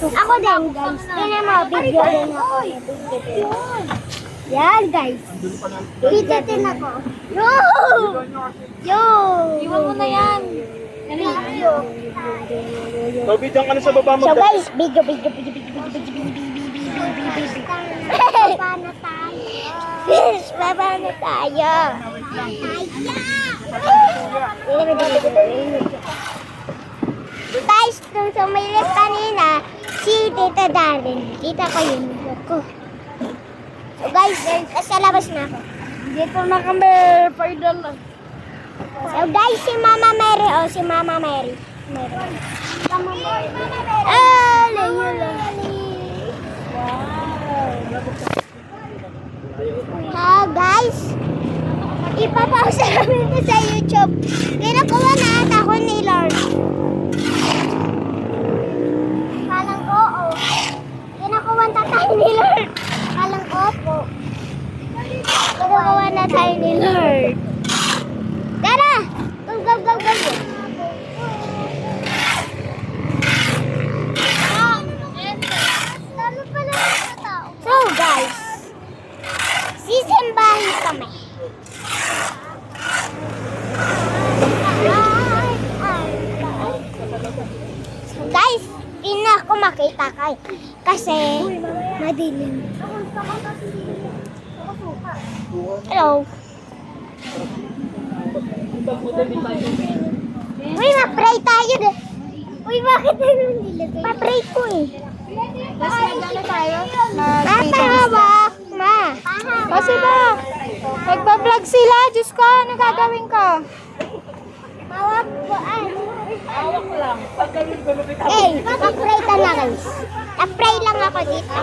Ako din, guys. Tingnan mo, video din ako. Yan, guys. Video din ako. Yo! Yo! Iwan mo na yan. Video. So, bidyan ka na sa baba mo. So, guys, video. Baba na tayo. Guys, nung sumilip kanina, si Tita Darren. Kita ko yung vlog ko. So guys, nasa labas na ako. Dito na kami, final lang. So guys, si Mama Mary. Oh, si Mama Mary. Ah, layo lang. Ha, guys. Ipapausa namin ito sa YouTube. Kinakuha na ata ako ni Lord. Kalang oo. Kinakuha na tayo ni Lord. Kalang opo. Kinakuha na tayo ni Lord. Tara! Go! So guys, sisimbahin kami. So guys, di na ako makita kasi madilim. Hello. Uy, ma-pray tayo. Uy, bakit ano nilagay? Pa-pray ko eh. Tapos nagdala tayo. Papahawak, ma. Kasi ba? Nagpa-vlog sila. Diyos ko, ano gagawin ko? Hawak ko ay. Hawak lang. Pag ganun, gulupit ako. Eh, pa-pray ka na guys. Pa-pray lang ako dito.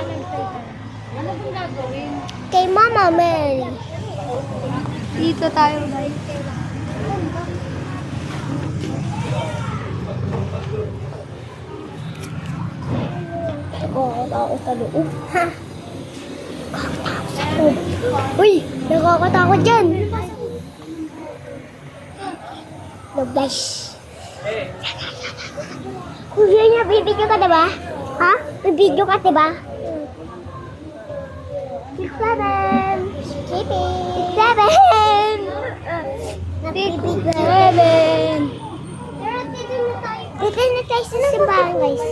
Ano bang gagawin? Kay Mama Mary. Dito tayo, guys. Nakakatakot sa loob. Ha? Nakakatakot sa loob. Uy! Nakakatakot dyan! Look guys. Kuya niya, bibidyo ka diba? Ha? Bibidyo ka diba? 6-7! 6-7! Dito na tayo sa simbahan guys.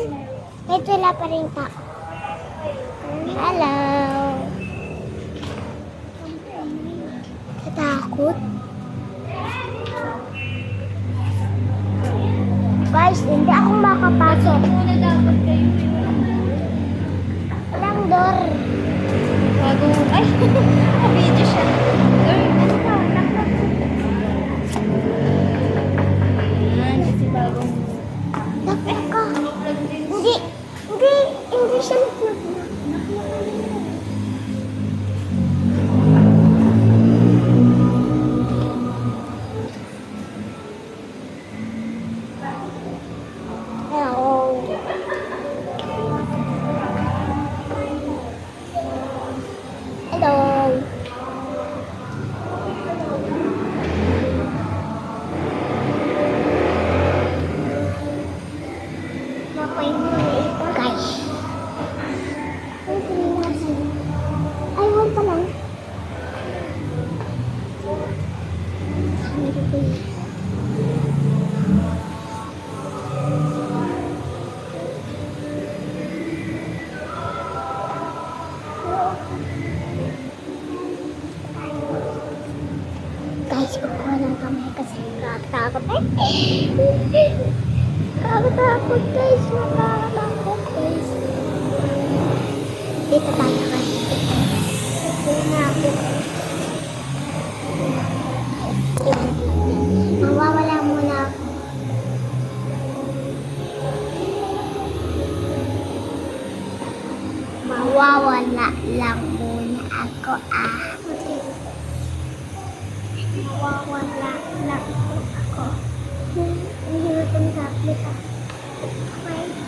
Kahit wala pa rin tao. Hello. Katakot. Guys, hindi ako makapasok. Muna dapat kayo. Walang door. Bago. Ay! Video siya. Ano to? Naklock. Yan, kasi bagong... Naklock ka. Hindi siya naklock. Hello. Hello. Guys. Ay, huwag pa lang. Guys, kukuha lang kami kasi nakakatakot. Nakakatakot guys. Nakakatakot guys. Dito tayo guys. Dito na ako. Mawawala muna ako. Mawawala lang muna ako Mawawala lang ako. Ang hirap ang tablet Okay.